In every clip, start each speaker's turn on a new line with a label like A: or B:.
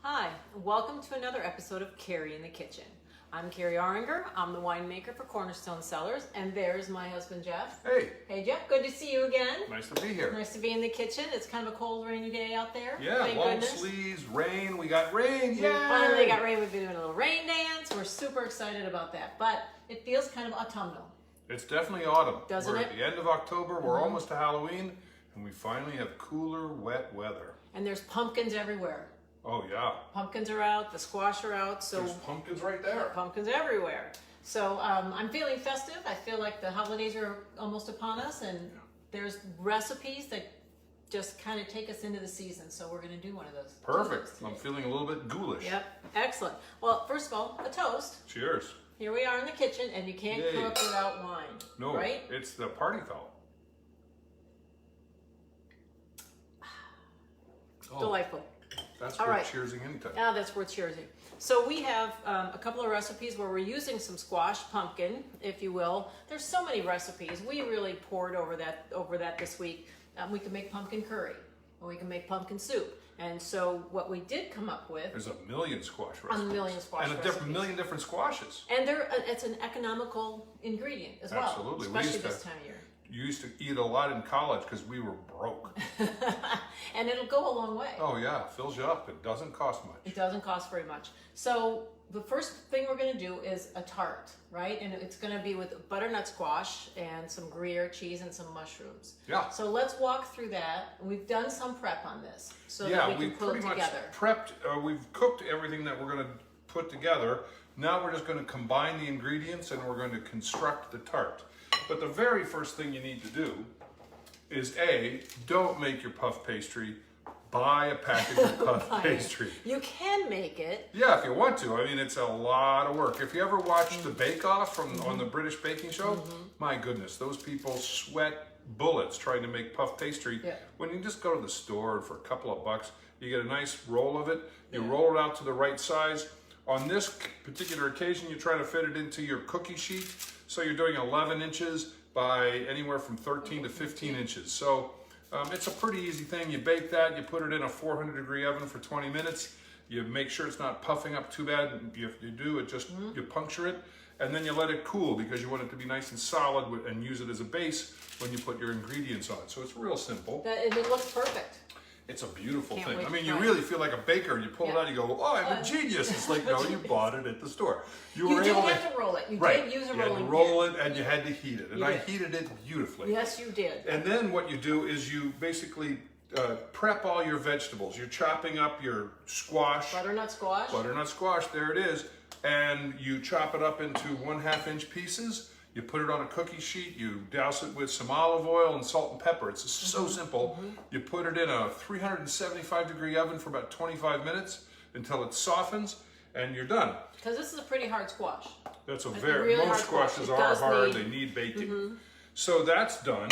A: Hi, and welcome to another episode of Kari in the Kitchen. I'm Kari Auringer. I'm the winemaker for Cornerstone Cellars, and there's my husband Jeff.
B: Hey.
A: Hey Jeff, good to see you again.
B: Nice to be here.
A: Nice to be in the kitchen. It's kind of a cold, rainy day out there.
B: Yeah,
A: Thank
B: long
A: goodness.
B: sleeves, rain. We got rain.
A: We
B: Yeah.
A: finally got rain. We've been doing a little rain dance. We're super excited about that, but it feels kind of autumnal.
B: It's definitely autumn.
A: Doesn't
B: We're
A: it?
B: at the end of October. We're almost to Halloween, and we finally have cooler, wet weather.
A: And there's pumpkins everywhere.
B: Oh yeah.
A: Pumpkins are out. The squash are out. So
B: There's pumpkins right there.
A: pumpkins everywhere. So I'm feeling festive. I feel like the holidays are almost upon us, and there's recipes that just kind of take us into the season. So we're going to do one of those.
B: Perfect. I'm feeling a little bit ghoulish.
A: Yep. Excellent. Well, first of all, a toast.
B: Cheers.
A: Here we are in the kitchen, and you can't
B: Yay.
A: cook without wine.
B: No,
A: right?
B: it's the party foul. Oh,
A: Delightful.
B: that's
A: All
B: worth
A: right.
B: cheersing anytime.
A: Now that's worth cheersing. So we have a couple of recipes where we're using some squash, pumpkin, if you will. There's so many recipes. We really poured over that this week. We can make pumpkin curry, or we can make pumpkin soup. And so what we did come up with
B: There's a million squash recipes.
A: a million squash
B: and a
A: recipes.
B: million different squashes.
A: And it's an economical ingredient as well,
B: Absolutely. We
A: especially
B: used to-
A: this time of year.
B: You used to eat a lot in college because we were broke.
A: And it'll go a long way.
B: Oh yeah, fills you up. It doesn't cost much.
A: It doesn't cost very much. So the first thing we're going to do is a tart, right? And it's going to be with butternut squash and some Gruyere cheese and some mushrooms.
B: Yeah.
A: So let's walk through that. We've done some prep on this so
B: Yeah,
A: that we
B: we
A: can pull it
B: pretty much
A: together.
B: prepped, we've cooked everything that we're going to put together. Now we're just going to combine the ingredients and we're going to construct the tart. But the very first thing you need to do is don't make your puff pastry, buy a package of puff pastry.
A: You can make it.
B: Yeah, if you want to. I mean, it's a lot of work. If you ever watched the Bake Off on the British baking show, my goodness, those people sweat bullets trying to make puff pastry.
A: Yeah.
B: When you just go to the store for a couple of bucks, you get a nice roll of it. You roll it out to the right size. On this particular occasion, you try to fit it into your cookie sheet. So you're doing 11 inches by anywhere from 13 to 15 inches. So it's a pretty easy thing. You bake that, you put it in a 400-degree oven for 20 minutes. You make sure it's not puffing up too bad. If you do, you puncture it, and then you let it cool because you want it to be nice and solid and use it as a base when you put your ingredients on. So it's real simple.
A: And it looks perfect.
B: It's a beautiful
A: Can't
B: thing.
A: wait
B: I
A: to
B: mean, you
A: try it.
B: really feel like a baker. You pull it out, you go, "Oh, I'm a genius!" It's like, no, you bought it at the store.
A: You did have to roll it. You did use a
B: You had
A: rolling
B: to roll
A: pin.
B: it, and you had to heat it, and
A: You
B: I
A: did.
B: heated it beautifully.
A: Yes, you did.
B: And then what you do is you basically prep all your vegetables. You're chopping up your squash,
A: Butternut squash.
B: butternut squash. There it is, and you chop it up into 1/2-inch pieces. You put it on a cookie sheet, you douse it with some olive oil and salt and pepper. It's so simple. You put it in a 375-degree oven for about 25 minutes until it softens, and you're done.
A: Because this is a pretty hard squash.
B: That's a
A: really hard
B: most
A: squash.
B: squashes
A: It
B: are
A: does
B: hard,
A: need-
B: they need baking. So that's done.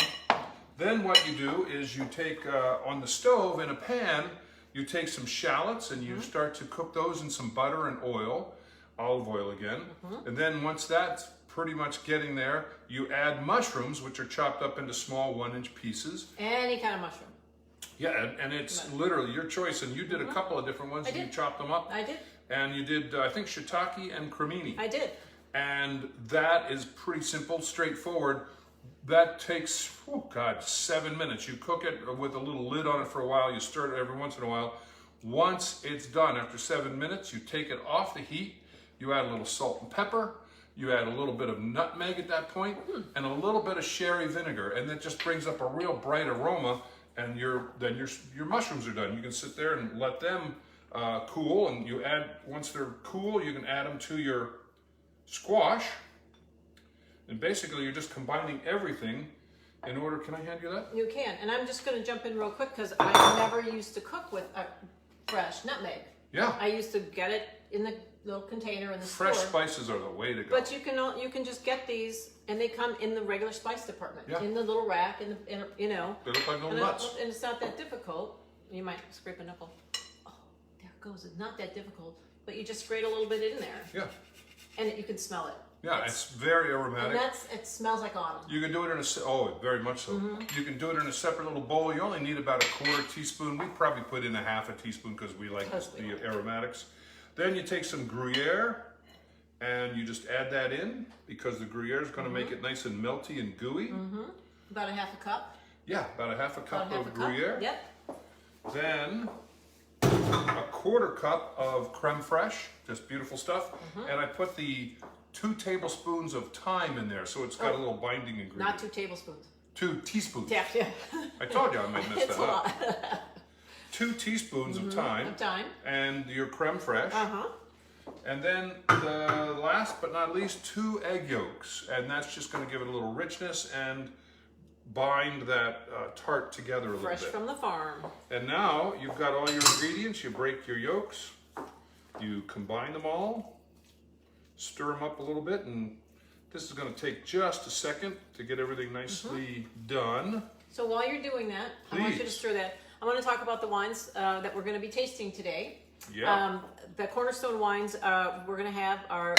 B: Then what you do is you take, on the stove in a pan, you take some shallots and you start to cook those in some butter and oil, olive oil again. And then once that's pretty much getting there, you add mushrooms, which are chopped up into small 1-inch pieces.
A: Any kind of mushroom.
B: Yeah, and it's literally your choice. And you did a couple of different ones, and you
A: did.
B: chopped them up.
A: I did.
B: And you did, I think, shiitake and cremini.
A: I did.
B: And that is pretty simple, straightforward. That takes, 7 minutes. You cook it with a little lid on it for a while. You stir it every once in a while. Once it's done, after 7 minutes, you take it off the heat. You add a little salt and pepper. You add a little bit of nutmeg at that point, and a little bit of sherry vinegar, and that just brings up a real bright aroma. And your mushrooms are done. You can sit there and let them cool, and you add, once they're cool, you can add them to your squash. And basically, you're just combining everything in order. Can I hand you that?
A: You can. And I'm just going to jump in real quick because I never used to cook with fresh nutmeg.
B: Yeah.
A: I used to get it in the little container in the
B: Fresh
A: store.
B: spices are the way to go.
A: But you can just get these, and they come in the regular spice department,
B: Yeah.
A: in the little rack, you know.
B: They look like little
A: And,
B: nuts.
A: and it's not that difficult. You might scrape a knuckle. Oh, there it goes. It's not that difficult, but you just grate a little bit in there,
B: Yeah.
A: and you can smell it.
B: Yeah, it's very aromatic.
A: And it smells like autumn.
B: You can do it in very much so. You can do it in a separate little bowl. You only need about a quarter teaspoon. We probably put in a half a teaspoon because we like the aromatics. Then you take some Gruyere and you just add that in because the Gruyere is going to make it nice and melty and gooey.
A: About a half a cup.
B: Yeah, about a half a cup of Gruyere.
A: Yep.
B: Then a quarter cup of creme fraiche, just beautiful stuff. And I put the 2 tablespoons of thyme in there, so it's got a little binding ingredient.
A: Not 2 tablespoons.
B: 2 teaspoons.
A: Yeah.
B: I told you I might mess
A: It's
B: that
A: a
B: up.
A: lot.
B: 2 teaspoons of thyme. And your creme fraiche. And then the last but not least, 2 egg yolks. And that's just going to give it a little richness and bind that tart together a little bit.
A: Fresh from the farm.
B: And now you've got all your ingredients. You break your yolks. You combine them all. Stir them up a little bit. And this is going to take just a second to get everything nicely done.
A: So while you're doing that, I want you to stir that. I want to talk about the wines that we're going to be tasting today.
B: Yeah.
A: The cornerstone wines we're going to have are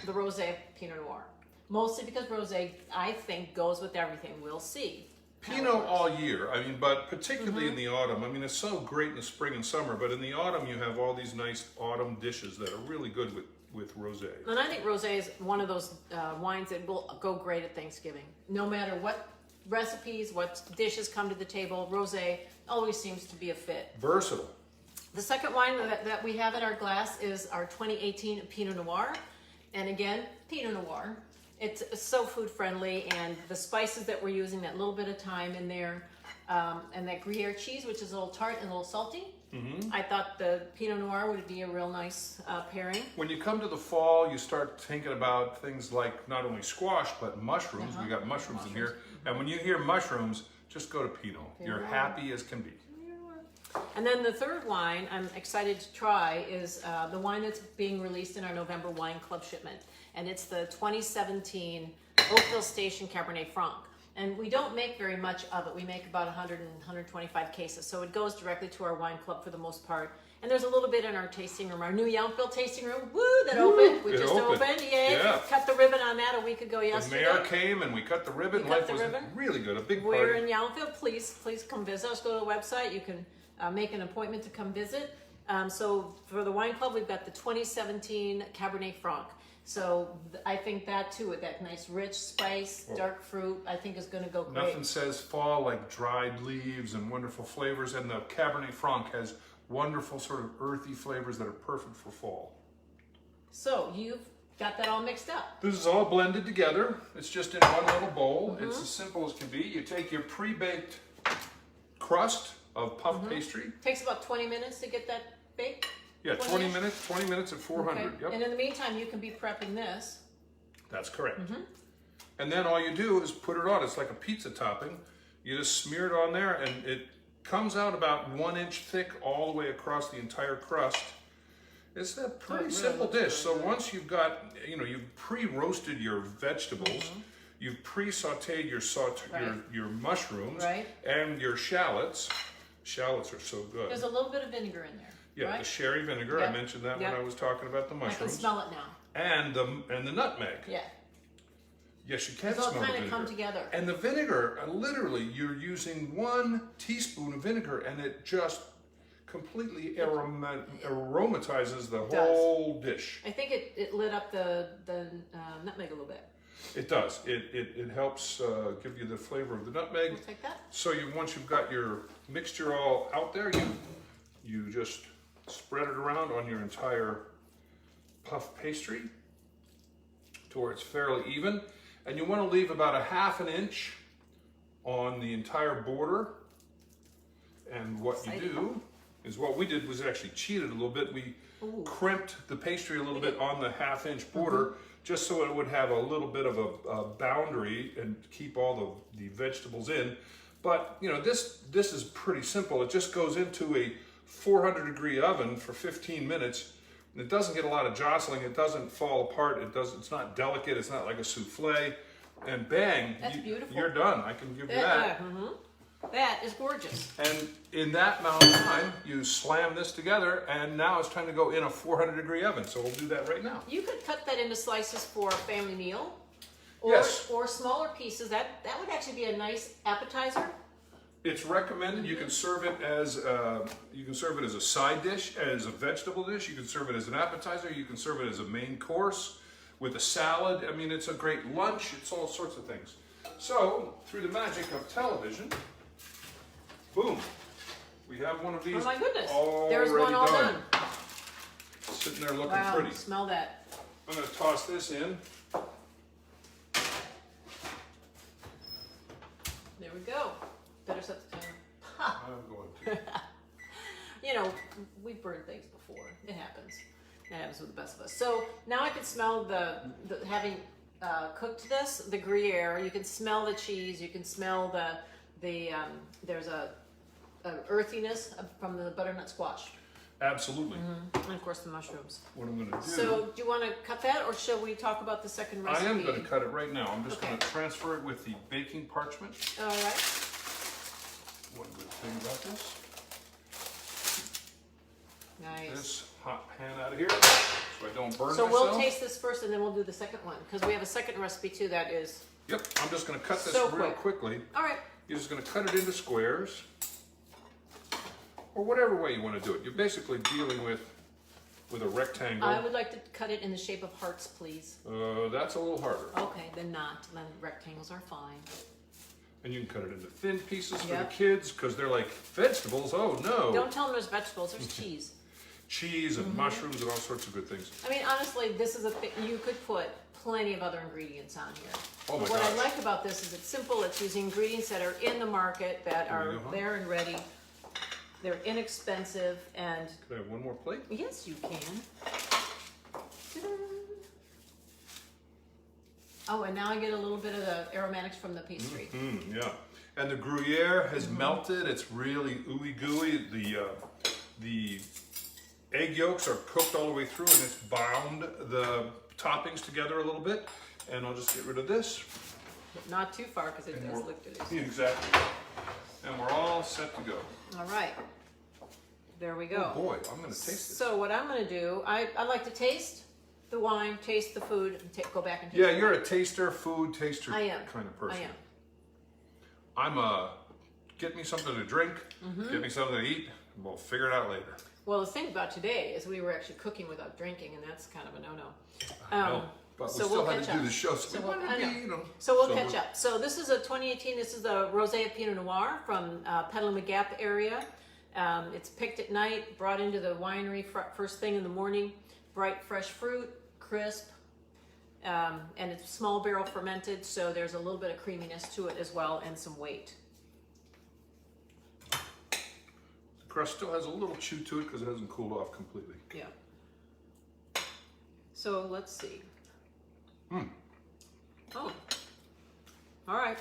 A: the Rosea Pinot Noir. Mostly because Rosea, I think, goes with everything. We'll see.
B: Pinot all year, I mean, but particularly in the autumn. I mean, it's so great in the spring and summer, but in the autumn you have all these nice autumn dishes that are really good with Rosea.
A: And I think Rosea is one of those wines that will go great at Thanksgiving. No matter what recipes, what dishes come to the table, Rosea always seems to be a fit.
B: Versatile.
A: The second wine that we have in our glass is our 2018 Pinot Noir. And again, Pinot Noir. It's so food friendly, and the spices that we're using, that little bit of thyme in there, and that Gruyere cheese, which is a little tart and a little salty. I thought the Pinot Noir would be a real nice pairing.
B: When you come to the fall, you start thinking about things like not only squash, but mushrooms. We got mushrooms in here. And when you hear mushrooms, just go to Pinot. You're happy as can be.
A: And then the third wine I'm excited to try is the wine that's being released in our November Wine Club shipment. And it's the 2017 Oakville Station Cabernet Franc. And we don't make very much of it. We make about 100 and 125 cases. So it goes directly to our wine club for the most part. And there's a little bit in our tasting room, our new Yountville tasting room. Woo, that opened. We just opened. Yay.
B: Yeah.
A: Cut the ribbon on that a week ago yesterday.
B: The mayor came and we cut the ribbon. Life was really good. A big party.
A: We're in Yountville. Please come visit us. Go to the website. You can make an appointment to come visit. So for the wine club, we've got the 2017 Cabernet Franc. So I think that too, with that nice rich spice, dark fruit, I think is going to go great.
B: Nothing says fall like dried leaves and wonderful flavors. And the Cabernet Franc has wonderful sort of earthy flavors that are perfect for fall.
A: So you've got that all mixed up.
B: This is all blended together. It's just in one little bowl. It's as simple as can be. You take your pre-baked crust of puff pastry.
A: Takes about 20 minutes to get that baked.
B: Yeah, 20 minutes at 400.
A: Okay.
B: Yep.
A: And in the meantime, you can be prepping this.
B: That's correct. And then all you do is put it on. It's like a pizza topping. You just smear it on there, and it comes out about 1 inch thick all the way across the entire crust. It's a pretty simple dish. So once you've got, you've pre-roasted your vegetables, you've pre-sauteed your mushrooms and your shallots. Shallots are so good.
A: There's a little bit of vinegar in there.
B: Yeah, the sherry vinegar. I mentioned that when I was talking about the mushrooms.
A: I can smell it now.
B: And the nutmeg.
A: Yeah.
B: Yes, you can
A: smell
B: the vinegar.
A: It's all kind of come together.
B: And the vinegar, literally, you're using 1 teaspoon of vinegar, and it just completely aromatizes the whole dish.
A: I think it lit up the nutmeg a little bit.
B: It does. It helps give you the flavor of the nutmeg.
A: We'll take that.
B: So once you've got your mixture all out there, you just spread it around on your entire puff pastry to where it's fairly even. And you want to leave about a ½ inch on the entire border. And what you do is, what we did was actually cheated a little bit. We crimped the pastry a little bit on the ½ inch border, just so it would have a little bit of a boundary and keep all the vegetables in. But this is pretty simple. It just goes into a 400-degree oven for 15 minutes. And it doesn't get a lot of jostling. It doesn't fall apart. It's not delicate. It's not like a souffle. And bang,
A: That's beautiful.
B: You're done. I can give you that.
A: That is gorgeous.
B: And in that amount of time, you slam this together, and now it's time to go in a 400-degree oven. So we'll do that right now.
A: You could cut that into slices for a family meal,
B: Yes.
A: or smaller pieces. That would actually be a nice appetizer.
B: It's recommended. You can serve it as a side dish, as a vegetable dish. You can serve it as an appetizer. You can serve it as a main course with a salad. I mean, it's a great lunch. It's all sorts of things. So, through the magic of television, boom, we have one of these.
A: Oh my goodness!
B: Already
A: There's one all done.
B: Sitting there looking
A: Wow!
B: pretty.
A: Smell that.
B: I'm going to toss this in.
A: There we go. Better set the timer.
B: I'm going to.
A: You know, we've burned things before. It happens. It happens with the best of us. So now I can smell the having cooked this, the Gruyere. You can smell the cheese. You can smell there's a earthiness from the butternut squash.
B: Absolutely.
A: And of course the mushrooms.
B: What I'm going to do.
A: So do you want to cut that, or shall we talk about the second recipe?
B: I am going to cut it right now. I'm just
A: Okay.
B: going to transfer it with the baking parchment.
A: All right.
B: One good thing about this.
A: Nice.
B: This hot pan out of here so I don't burn
A: So
B: myself.
A: we'll taste this first, and then we'll do the second one, because we have a second recipe too that is...
B: Yep, I'm just going to cut this
A: So
B: real
A: quick.
B: quickly.
A: All right.
B: You're just going to cut it into squares, or whatever way you want to do it. You're basically dealing with a rectangle.
A: I would like to cut it in the shape of hearts, please.
B: That's a little harder.
A: Okay, then not. Then rectangles are fine.
B: And you can cut it into thin pieces for the
A: Yep.
B: kids, because they're like, vegetables? Oh no.
A: Don't tell them there's vegetables, there's cheese.
B: Cheese and mushrooms and all sorts of good things.
A: I mean, honestly, this is a thing, you could put plenty of other ingredients on here.
B: Oh my
A: But what I
B: gosh.
A: like about this is it's simple, it's using ingredients that are in the market, that
B: There
A: are
B: you go.
A: there and ready. They're inexpensive, and
B: Can I have one more plate?
A: yes, you can. Ta-da. Oh, and now I get a little bit of the aromatics from the pastry.
B: Yeah. And the Gruyere has melted. It's really ooey gooey. The egg yolks are cooked all the way through, and it's bound the toppings together a little bit. And I'll just get rid of this.
A: But not too far, because it does look delicious.
B: Exactly. And we're all set to go.
A: All right. There we go.
B: Oh boy, I'm going to taste this.
A: So what I'm going to do, I like to taste the wine, taste the food, and go back and taste
B: Yeah,
A: the
B: you're
A: wine.
B: a taster, food taster
A: I am.
B: kind of person.
A: I am.
B: I'm a get me something to drink, get me something to eat, and we'll figure it out later.
A: Well, the thing about today is we were actually cooking without drinking, and that's kind of a no-no.
B: No, but we
A: so
B: still
A: we'll
B: had to
A: catch
B: do
A: up.
B: the show, so we wanted to be,
A: So we'll
B: sober.
A: catch up. So this is a 2018, this is the Rosea Pinot Noir from Petaluma Gap area. It's picked at night, brought into the winery first thing in the morning. Bright, fresh fruit, crisp, and it's small barrel fermented, so there's a little bit of creaminess to it as well, and some weight.
B: The crust still has a little chew to it because it hasn't cooled off completely.
A: Yeah. So let's see. Oh. All right.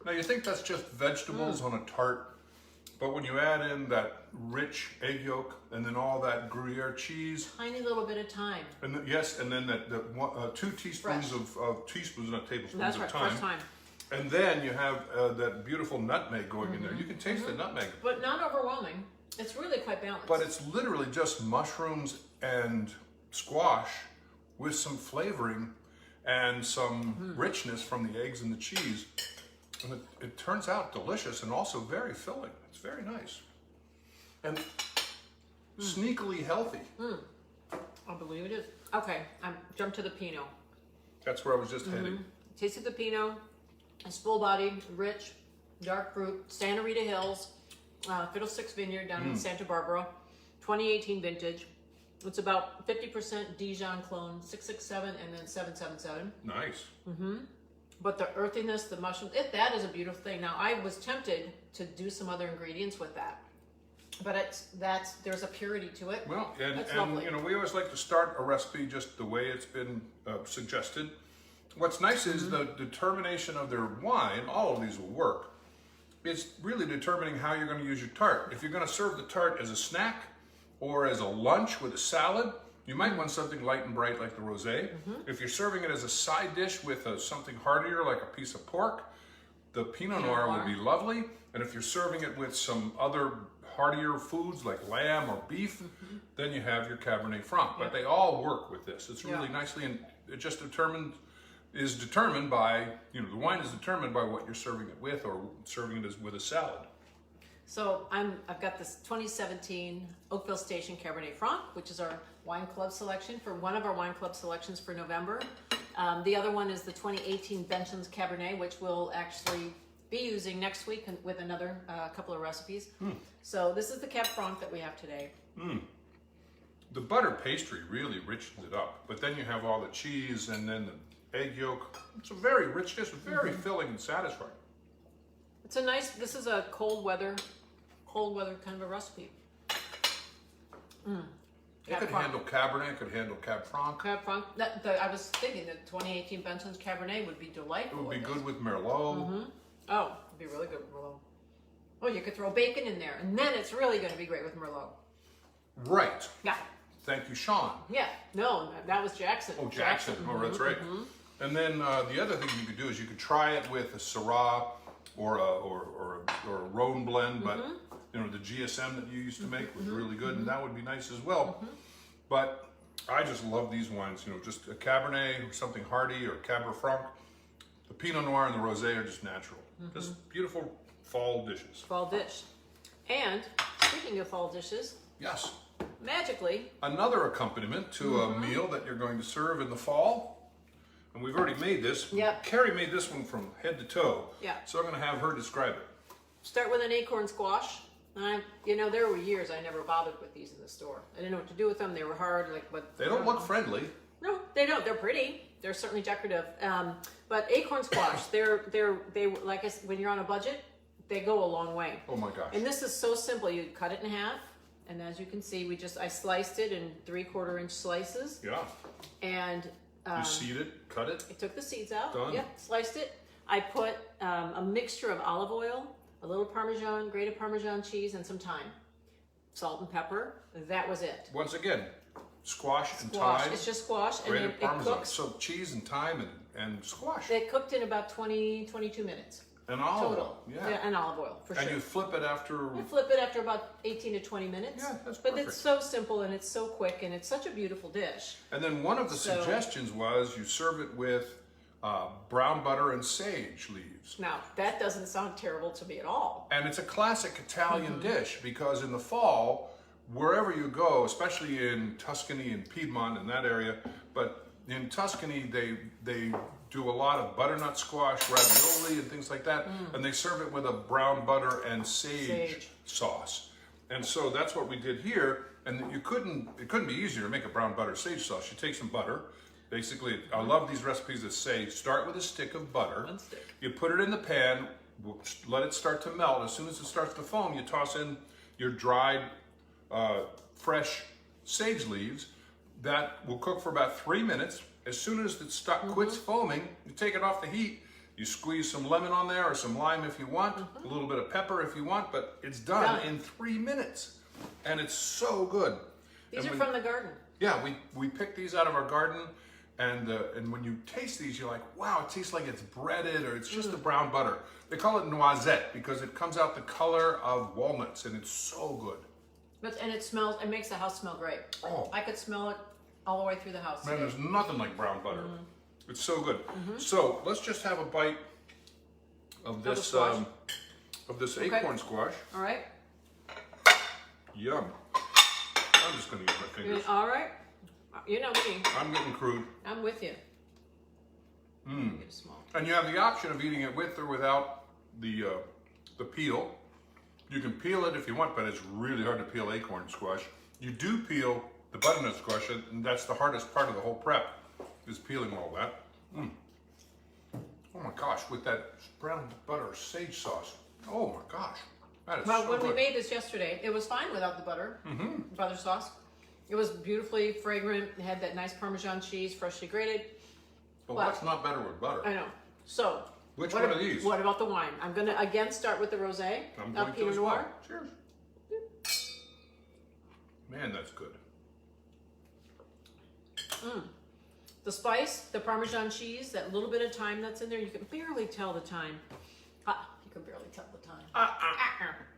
B: Now you think that's just vegetables on a tart, but when you add in that rich egg yolk and then all that Gruyere cheese,
A: Tiny little bit of thyme.
B: and then, and then that 2 teaspoons
A: Fresh.
B: of teaspoons, not tablespoons
A: That's
B: of
A: right,
B: thyme.
A: first time.
B: And then you have that beautiful nutmeg going in there. You can taste the nutmeg.
A: But not overwhelming. It's really quite balanced.
B: But it's literally just mushrooms and squash with some flavoring and some richness from the eggs and the cheese. And it turns out delicious and also very filling. It's very nice. And sneakily healthy.
A: I believe it is. Okay, I'm jump to the Pinot.
B: That's where I was just heading.
A: Tasted the Pinot. It's full-bodied, rich, dark fruit. Santa Rita Hills, Fiddlesticks Vineyard down in Santa Barbara. 2018 vintage. It's about 50% Dijon clone, 667 and then 777.
B: Nice.
A: But the earthiness, the mushrooms, that is a beautiful thing. Now, I was tempted to do some other ingredients with that. But there's a purity to it.
B: Well,
A: That's
B: and
A: lovely.
B: you know, we always like to start a recipe just the way it's been suggested. What's nice is the determination of their wine. All of these will work. It's really determining how you're going to use your tart. If you're going to serve the tart as a snack or as a lunch with a salad, You might want something light and bright like the Rosea. If you're serving it as a side dish with something heartier like a piece of pork, the Pinot Noir would be lovely. And if you're serving it with some other heartier foods like lamb or beef, then you have your Cabernet Franc. But they all work with this. It's really nicely, and it just is determined by, the wine is determined by what you're serving it with or serving it as with a salad.
A: So I've got this 2017 Oakville Station Cabernet Franc, which is our wine club selection for one of our wine club selections for November. The other one is the 2018 Benchlands Cabernet, which we'll actually be using next week with another couple of recipes. So this is the Cab Franc that we have today.
B: The butter pastry really richens it up, but then you have all the cheese and then the egg yolk. It's a very rich dish, very filling and satisfying.
A: It's a nice, this is a cold weather kind of a recipe.
B: It could handle Cabernet, it could handle Cab Franc.
A: Cab Franc. I was thinking that 2018 Benchlands Cabernet would be delightful.
B: It would be good with Merlot.
A: Oh, it'd be really good with Merlot. Oh, you could throw bacon in there, and then it's really going to be great with Merlot.
B: Right.
A: Yeah.
B: Thank you, Sean.
A: Yeah. No, that was Jackson.
B: Oh, Jackson. Oh, that's right. And then the other thing you could do is you could try it with a Syrah or a Rhone blend, but the GSM that you used to make was really good, and that would be nice as well. But I just love these wines. Just a Cabernet or something hearty or Cabernet Franc. The Pinot Noir and the Rosé are just natural. Just beautiful fall dishes.
A: Fall dish. And speaking of fall dishes,
B: yes,
A: magically,
B: another accompaniment to a meal that you're going to serve in the fall. And we've already made this.
A: Yep.
B: Carrie made this one from head to toe.
A: Yeah.
B: So I'm going to have her describe it.
A: start with an acorn squash. There were years I never bothered with these in the store. I didn't know what to do with them. They were hard.
B: They don't look friendly.
A: No, they don't. They're pretty. They're certainly decorative. But acorn squash, they like when you're on a budget, they go a long way.
B: Oh my gosh.
A: And this is so simple. You cut it in half, and as you can see, I sliced it in 3/4 inch slices.
B: Yeah.
A: And
B: you seed it, cut it.
A: I took the seeds out.
B: Done.
A: Yep, sliced it. I put a mixture of olive oil, a little grated Parmesan cheese, and some thyme, salt and pepper. That was it.
B: Once again, squash and thyme.
A: It's just squash, and
B: grated
A: it
B: Parmesan.
A: cooks.
B: So cheese and thyme and squash.
A: It cooked in about 22 minutes.
B: And olive
A: total.
B: oil. Yeah.
A: And olive oil, for sure.
B: And you flip it after...
A: I flip it after about 18 to 20 minutes.
B: Yeah, that's
A: But
B: perfect.
A: it's so simple, and it's so quick, and it's such a beautiful dish.
B: And then one of the suggestions was you serve it with brown butter and sage leaves.
A: Now, that doesn't sound terrible to me at all.
B: And it's a classic Italian dish because in the fall, wherever you go, especially in Tuscany and Piedmont and that area, but in Tuscany, they do a lot of butternut squash, ravioli, and things like that, and they serve it with a brown butter and sage sauce. And so that's what we did here. And it couldn't be easier to make a brown butter sage sauce. You take some butter. Basically, I love these recipes that say start with a stick of butter.
A: One stick.
B: You put it in the pan, let it start to melt. As soon as it starts to foam, you toss in your dried, fresh sage leaves. That will cook for about 3 minutes. As soon as it quits foaming, you take it off the heat. You squeeze some lemon on there or some lime if you want, a little bit of pepper if you want, but it's done in 3 minutes. And it's so good.
A: These are from the garden.
B: Yeah, we picked these out of our garden, and when you taste these, you're like, wow, it tastes like it's breaded or it's just the brown butter. They call it noisette because it comes out the color of walnuts, and it's so good.
A: And it makes the house smell great.
B: Oh.
A: I could smell it all the way through the house.
B: Man, there's nothing like brown butter. It's so good. So let's just have a bite of this acorn squash.
A: All right.
B: Yum. I'm just gonna use my fingers.
A: All right. You know me.
B: I'm getting crude.
A: I'm with you. Get a small.
B: And you have the option of eating it with or without the peel. You can peel it if you want, but it's really hard to peel acorn squash. You do peel the butternut squash, and that's the hardest part of the whole prep, is peeling all that. Oh my gosh, with that brown butter sage sauce. Oh my gosh, that is so
A: When
B: good.
A: we made this yesterday, it was fine without the butter, butter sauce. It was beautifully fragrant. It had that nice Parmesan cheese, freshly grated.
B: But what's not better with butter?
A: I know. So,
B: Which one of these?
A: What about the wine? I'm going to again start with the Rosé.
B: I'm going to
A: Pinot
B: as
A: Noir.
B: well. Cheers. Man, that's good.
A: The spice, the Parmesan cheese, that little bit of thyme that's in there, you can barely tell the thyme. You can barely tell the thyme.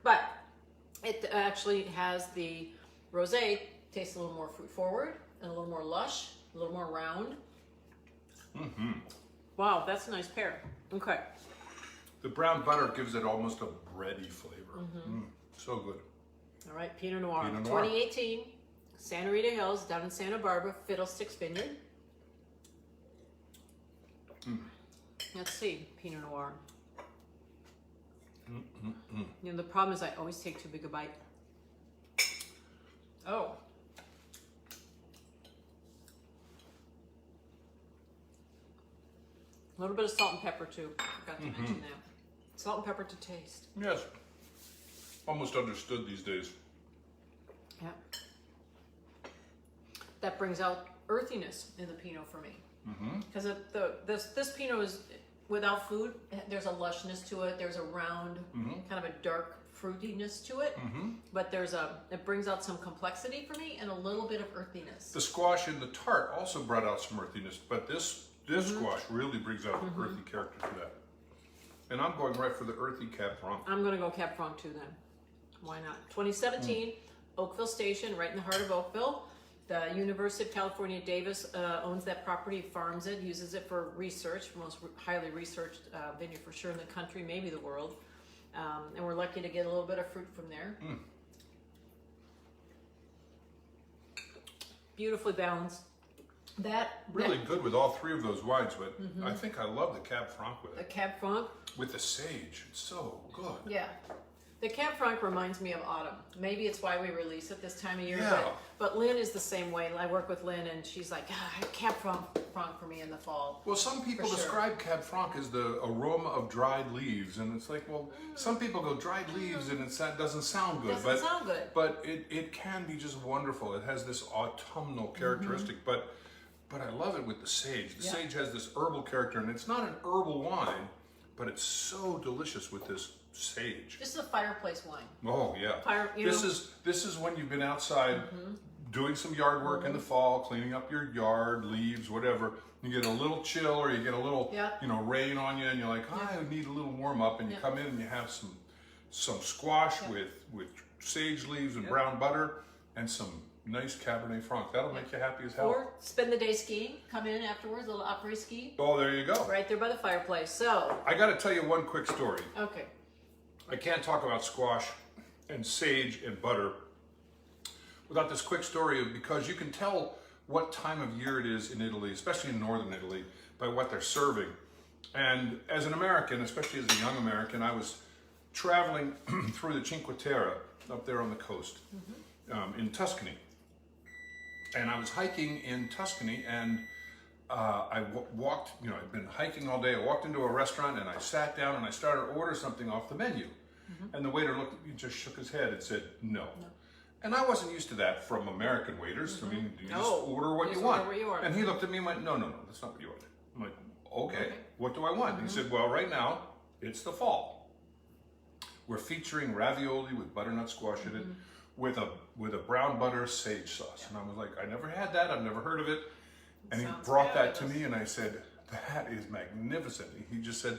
A: But it actually has the rosé, tastes a little more fruit forward and a little more lush, a little more round. Wow, that's a nice pair. Okay.
B: The brown butter gives it almost a bready flavor. So good.
A: All right, Pinot Noir.
B: Pinot Noir.
A: 2018, Santa Rita Hills, down in Santa Barbara, Fiddlesticks Vineyard. Let's see, Pinot Noir. You know, the problem is I always take too big a bite. Oh. A little bit of salt and pepper too. Forgot to mention that. Salt and pepper to taste.
B: Yes. Almost understood these days.
A: Yeah. That brings out earthiness in the Pinot for me. Because this Pinot is without food. There's a lushness to it. There's a round, kind of a dark fruitiness to it. But it brings out some complexity for me and a little bit of earthiness.
B: The squash in the tart also brought out some earthiness, but this squash really brings out the earthy character to that. And I'm going right for the earthy Cab Franc.
A: I'm going to go Cab Franc too then. Why not? 2017, Oakville Station, right in the heart of Oakville. The University of California, Davis owns that property, farms it, uses it for research, most highly researched vineyard for sure in the country, maybe the world. And we're lucky to get a little bit of fruit from there. Beautifully balanced.
B: Really good with all three of those wines, but I think I love the Cab Franc with
A: The
B: it.
A: Cab Franc.
B: With the sage, it's so good.
A: Yeah. The Cab Franc reminds me of autumn. Maybe it's why we release it this time of year.
B: Yeah.
A: But Lynn is the same way. I work with Lynn, and she's like, Cab Franc for me in the fall.
B: Well, some people
A: For sure.
B: describe Cab Franc as the aroma of dried leaves, and it's like, well, some people go dried leaves, and it doesn't sound good.
A: Doesn't sound good.
B: But it can be just wonderful. It has this autumnal characteristic, but I love it with the sage. The sage has this herbal character, and it's not an herbal wine, but it's so delicious with this sage.
A: This is a fireplace wine.
B: Oh yeah. This is when you've been outside doing some yard work in the fall, cleaning up your yard, leaves, whatever. You get a little chill or you get a little rain on you, and you're like, I need a little warm up, and you come in and you have some squash with sage leaves and brown butter and some nice Cabernet Franc. That'll make you happy as hell.
A: Or spend the day skiing. Come in afterwards, a little après ski.
B: Oh, there you go.
A: Right there by the fireplace. So
B: I got to tell you one quick story.
A: okay.
B: I can't talk about squash and sage and butter without this quick story of, because you can tell what time of year it is in Italy, especially in northern Italy, by what they're serving. And as an American, especially as a young American, I was traveling through the Cinque Terre up there on the coast in Tuscany. And I was hiking in Tuscany, and I walked, I'd been hiking all day. I walked into a restaurant and I sat down and I started to order something off the menu. And the waiter looked at me, just shook his head and said, no. And I wasn't used to that from American waiters. I mean, you just order what you want. And he looked at me and went, no, that's not what you ordered. I'm like, okay, what do I want? And he said, well, right now, it's the fall. We're featuring ravioli with butternut squash in it with a brown butter sage sauce. And I was like, I never had that. I've never heard of it. And he brought that to me, and I said, that is magnificent. He just said,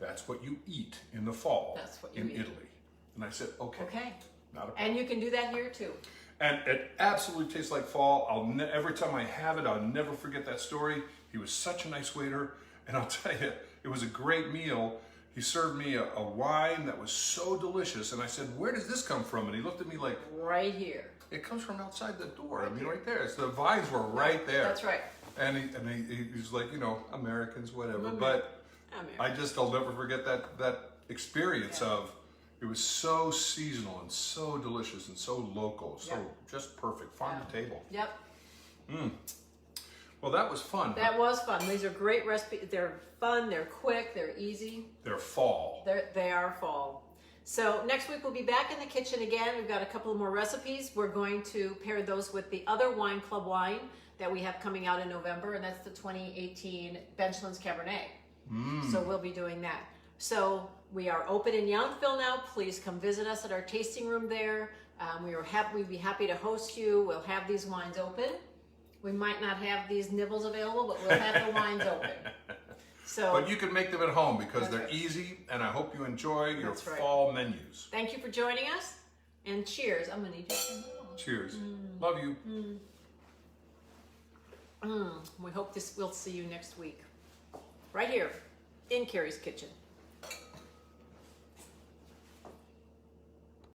B: that's what you eat in the fall in Italy. And I said, okay. Not a problem.
A: And you can do that here too.
B: And it absolutely tastes like fall. Every time I have it, I'll never forget that story. He was such a nice waiter. And I'll tell you, it was a great meal. He served me a wine that was so delicious. And I said, where does this come from? And he looked at me like,
A: right here.
B: It comes from outside the door. Right there. The vines were right there.
A: That's right.
B: And he's like, Americans, whatever. But I'll never forget that experience of, it was so seasonal and so delicious and so local, so just perfect, farm to table.
A: Yep.
B: Well, that was fun.
A: That was fun. These are great recipes. They're fun, they're quick, they're easy.
B: They're fall.
A: They are fall. So next week we'll be back in the kitchen again. We've got a couple of more recipes. We're going to pair those with the other wine club wine that we have coming out in November, and that's the 2018 Benchlands Cabernet. So we'll be doing that. So we are open in Yountville now. Please come visit us at our tasting room there. We'd be happy to host you. We'll have these wines open. We might not have these nibbles available, but we'll have the wines open. So,
B: But you can make them at home because
A: That's
B: they're
A: right.
B: easy, and I hope you enjoy your
A: That's right.
B: fall menus.
A: thank you for joining us, and cheers. I'm gonna need you some more.
B: Cheers. Love you.
A: We hope we'll see you next week, right here in Kari's kitchen.